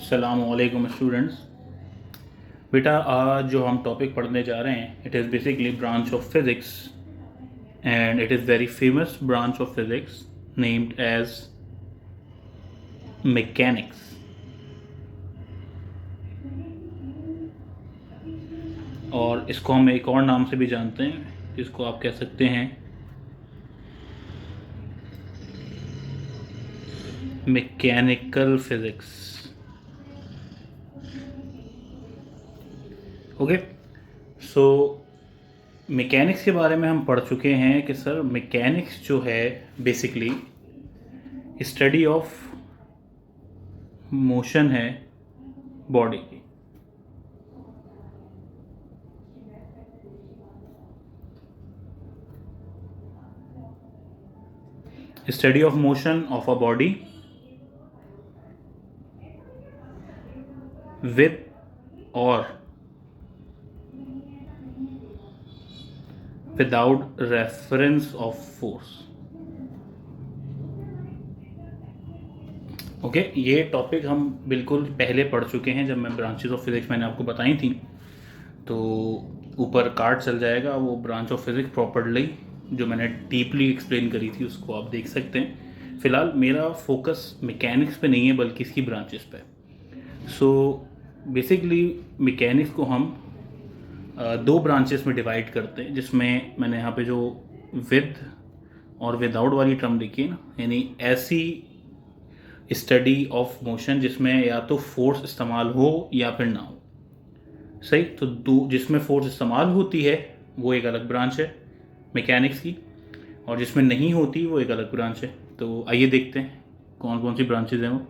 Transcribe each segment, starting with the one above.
अस्सलामुअलैकुम स्टूडेंट्स। बेटा आज जो हम टॉपिक पढ़ने जा रहे हैं it is basically branch of physics and it is very famous branch of physics named as mechanics. और इसको हम एक और नाम से भी जानते हैं जिसको आप कह सकते हैं मैकेनिकल फिज़िक्स। ओके, सो मैकेनिक्स के बारे में हम पढ़ चुके हैं कि सर मैकेनिक्स जो है बेसिकली स्टडी ऑफ मोशन है बॉडी की। Study of motion of a body with or without reference of force। Okay, ये टॉपिक हम बिल्कुल पहले पढ़ चुके हैं जब मैं ब्रांचेस ऑफ फिज़िक्स मैंने आपको बताई थी, तो ऊपर कार्ड चल जाएगा वो ब्रांच ऑफ फिज़िक्स प्रॉपर्ली जो मैंने डीपली एक्सप्लेन करी थी उसको आप देख सकते हैं। फ़िलहाल मेरा फोकस मैकेनिक्स पे नहीं है बल्कि इसकी ब्रांचेस पे। सो बेसिकली मैकेनिक्स को हम दो ब्रांचेस में डिवाइड करते हैं, जिसमें मैंने यहाँ पे जो विद और विदाउट वाली टर्म लिखी है ना, यानी ऐसी स्टडी ऑफ मोशन जिसमें या तो फोर्स इस्तेमाल हो या फिर ना हो। सही, तो दो जिसमें फोर्स इस्तेमाल होती है वो एक अलग ब्रांच है मैकेनिक्स की, और जिसमें नहीं होती वो एक अलग ब्रांच है। तो आइए देखते हैं कौन कौन सी ब्रांचेज हैं वो।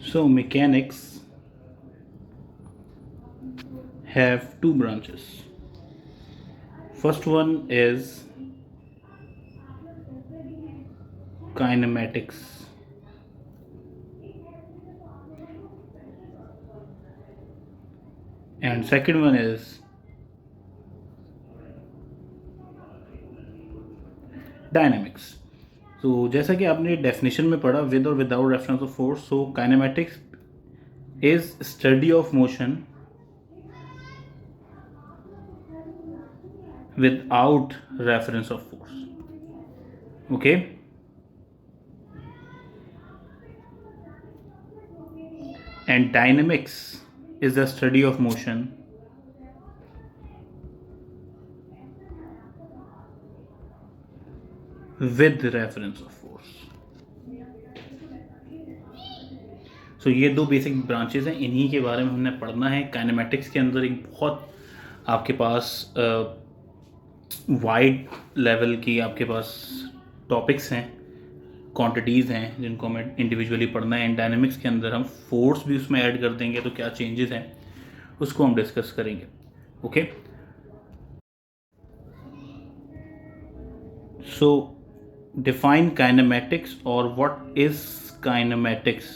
So mechanics have two branches. First one is kinematics. And second one is dynamics. तो जैसा कि आपने डेफिनेशन में पढ़ा विद और without reference of force, so kinematics is study of motion without reference of force. Okay, and dynamics is the study of motion with reference of force. So ये दो basic branches हैं, इन्हीं के बारे में हमने पढ़ना है। काइनेमेटिक्स के अंदर एक बहुत आपके पास वाइड लेवल की आपके पास टॉपिक्स हैं, क्वांटिटीज़ हैं जिनको हमें इंडिविजुअली पढ़ना है। एंड डायनेमिक्स के अंदर हम फोर्स भी उसमें ऐड कर देंगे तो क्या चेंजेस हैं उसको हम डिस्कस करेंगे। ओके, सो डिफाइन काइनेमेटिक्स और व्हाट इज काइनेमेटिक्स।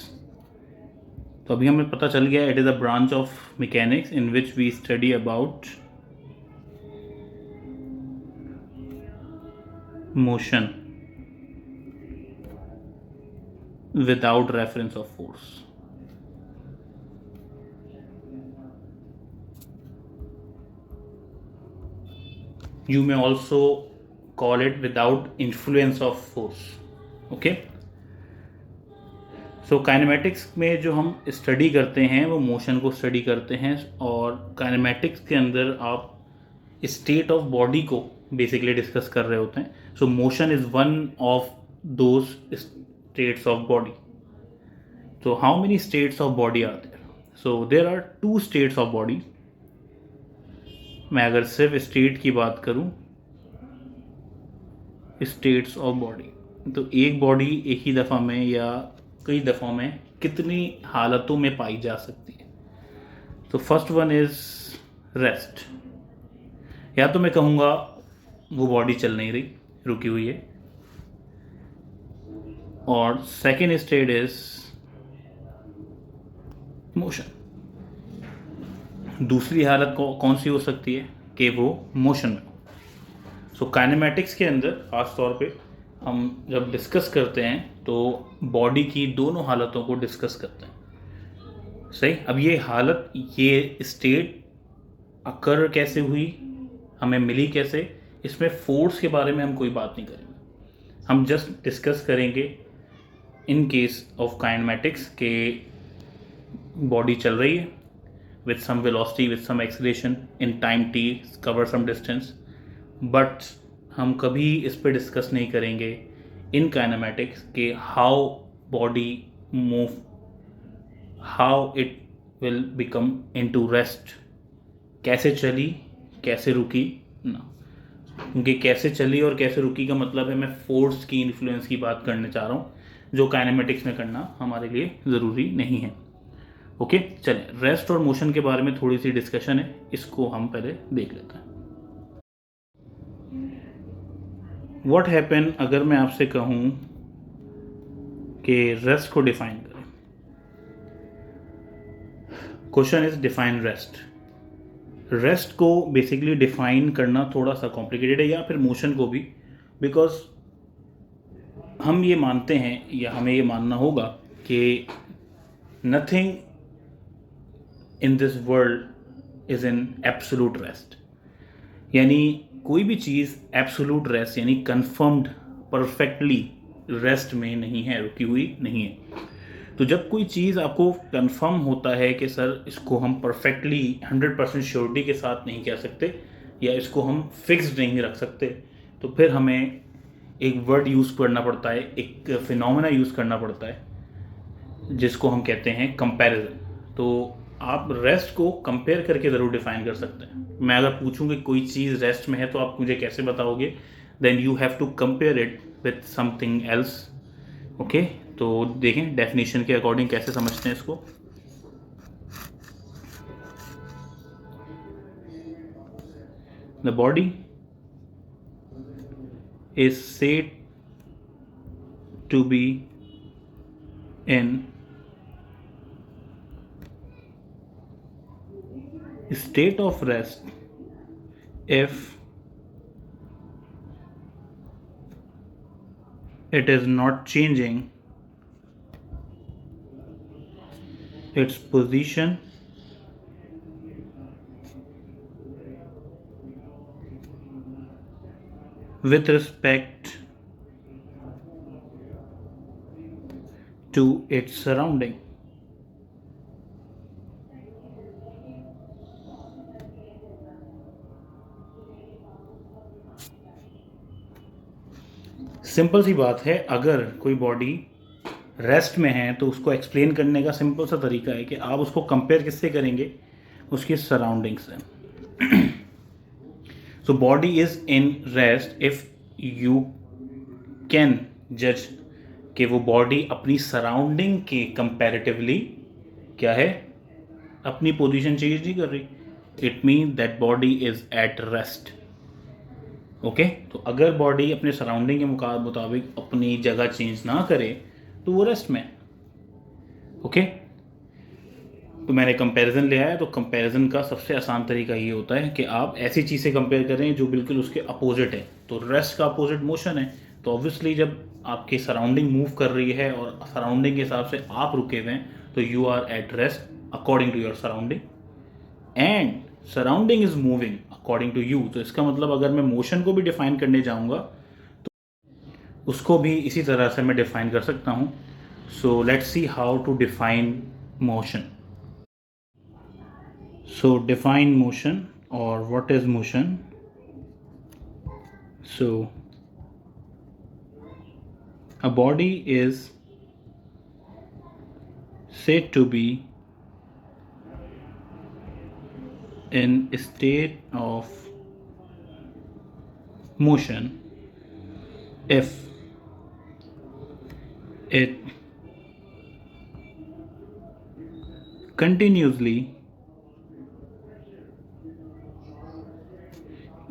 तो अभी हमें पता चल गया it is a branch of mechanics in which we study about motion without reference of force. You may also call it without influence of force। Okay, so kinematics में जो हम study करते हैं वो मोशन को स्टडी करते हैं, और काइनेमेटिक्स के अंदर आप स्टेट ऑफ बॉडी को बेसिकली डिस्कस कर रहे होते हैं। So motion is one of those states of body. तो how many states of body are there? So there are two states of body. मैं अगर सिर्फ स्टेट की बात करूं, स्टेट्स ऑफ बॉडी, तो एक बॉडी एक ही दफ़ा में या कई दफ़ों में कितनी हालतों में पाई जा सकती है? तो फर्स्ट वन इज़ रेस्ट। या तो मैं कहूँगा वो बॉडी चल नहीं रही, रुकी हुई है। और सेकेंड स्टेट इज़ मोशन। दूसरी हालत कौन सी हो सकती है कि वो मोशन में हो। सो काइनेमेटिक्स के अंदर खास तौर पे हम जब डिस्कस करते हैं तो बॉडी की दोनों हालतों को डिस्कस करते हैं, सही। अब ये हालत, ये स्टेट अकर कैसे हुई, हमें मिली कैसे, इसमें फोर्स के बारे में हम कोई बात नहीं करेंगे। हम जस्ट डिस्कस करेंगे इन केस ऑफ काइनेमैटिक्स के बॉडी चल रही है with some velocity, with some acceleration in time t, cover some distance, but हम कभी इस पे डिस्कस नहीं करेंगे इन काइनेमैटिक्स के how body move, how it will become into rest, कैसे चली कैसे रुकी ना। क्योंकि कैसे चली और कैसे रुकी का मतलब है मैं फोर्स की इन्फ्लुएंस की बात करने चाह रहा हूँ, जो काइनेमैटिक्स में करना हमारे लिए ज़रूरी नहीं है। ओके, चलें, रेस्ट और मोशन के बारे में थोड़ी सी डिस्कशन है, इसको हम पहले देख लेते हैं। व्हाट हैपन अगर मैं आपसे कहूँ कि रेस्ट को डिफाइन करें। Question is define rest. Rest को बेसिकली डिफाइन करना थोड़ा सा कॉम्प्लिकेटेड है, या फिर मोशन को भी, बिकॉज हम ये मानते हैं या हमें ये मानना होगा कि nothing in this world is in absolute rest. यानी कोई भी चीज़ एब्सोल्यूट रेस्ट यानी कंफर्म्ड परफेक्टली रेस्ट में नहीं है, रुकी हुई नहीं है। तो जब कोई चीज़ आपको कंफर्म होता है कि सर इसको हम परफेक्टली 100% श्योरिटी के साथ नहीं कह सकते, या इसको हम फिक्स्ड नहीं रख सकते, तो फिर हमें एक वर्ड यूज़ करना पड़ता है, एक फिनोमेना यूज़ करना पड़ता है जिसको हम कहते हैं कंपैरिजन। तो आप रेस्ट को कंपेयर करके ज़रूर डिफाइन कर सकते हैं। मैं अगर पूछूं कि कोई चीज़ रेस्ट में है तो आप मुझे कैसे बताओगे, then you have to compare it with something else. Okay, तो देखें डेफिनेशन के अकॉर्डिंग कैसे समझते हैं इसको। The body is said to be in state of rest if it is not changing its position with respect to its surrounding। Simple सी बात है, अगर कोई बॉडी रेस्ट में है तो उसको एक्सप्लेन करने का सिंपल सा तरीका है कि आप उसको कंपेयर किससे करेंगे, उसकी सराउंडिंग से। So body is in rest if you can जज कि वो बॉडी अपनी सराउंडिंग के कंपैरेटिवली क्या है, अपनी पोजीशन चेंज नहीं कर रही। It mean that body is at rest. Okay, तो अगर बॉडी अपने सराउंडिंग के मुताबिक अपनी जगह चेंज ना करे तो वो रेस्ट में। ओके, तो मैंने कंपैरिजन ले आया, तो कंपैरिजन का सबसे आसान तरीका ये होता है कि आप ऐसी चीज़ से कंपेयर करें जो बिल्कुल उसके अपोजिट है। तो रेस्ट का अपोजिट मोशन है, तो ऑब्वियसली जब आपकी सराउंडिंग मूव कर रही है और सराउंडिंग के हिसाब से आप रुके हुए हैं, तो you are at rest according to your surrounding, and surrounding is moving according to you. तो इसका मतलब अगर मैं मोशन को भी डिफाइन करने जाऊंगा तो उसको भी इसी तरह से मैं डिफाइन कर सकता हूँ। So let's see how to define motion. So define motion और what is motion. So a body is said to be in a state of motion if it continuously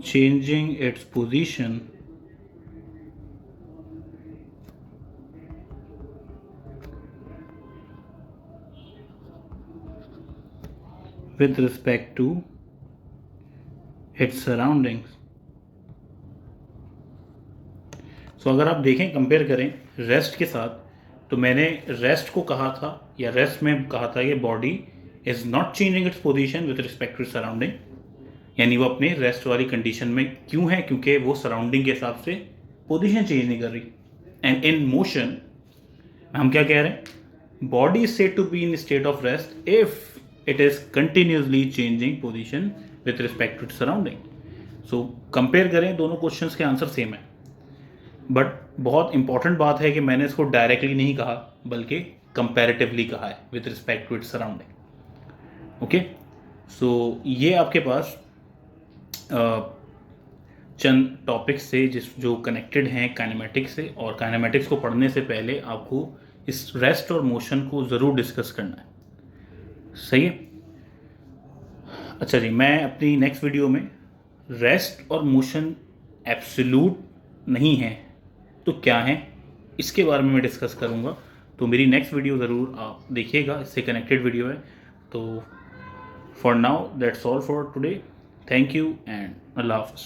changing its position with respect to its surroundings। सो अगर आप देखें, compare करें rest के साथ, तो मैंने rest को कहा था, या रेस्ट में कहा था कि body is not changing its position with respect to surrounding, यानी वो अपने रेस्ट वाली कंडीशन में क्यों है, क्योंकि वो सराउंडिंग के हिसाब से पोजीशन चेंज नहीं कर रही। एंड इन मोशन हम क्या कह रहे हैं, body is said to be in state of rest if it is continuously changing position with respect to surrounding. So compare करें, दोनों क्वेश्चंस के आंसर सेम है, बट बहुत इंपॉर्टेंट बात है कि मैंने इसको डायरेक्टली नहीं कहा बल्कि कंपैरेटिवली कहा है with respect to its surrounding. Okay, so ये आपके पास चंद टॉपिक्स से जो कनेक्टेड हैं काइनेमेटिक्स से, और काइनेमेटिक्स को पढ़ने से पहले आपको इस रेस्ट और मोशन को ज़रूर डिस्कस करना है। सही है? अच्छा जी, मैं अपनी नेक्स्ट वीडियो में रेस्ट और मोशन एब्सोल्यूट नहीं है तो क्या है, इसके बारे में मैं डिस्कस करूँगा। तो मेरी नेक्स्ट वीडियो ज़रूर आप देखिएगा, इससे कनेक्टेड वीडियो है। तो for now that's all for today. Thank you and अल्लाह हाफ़िज़।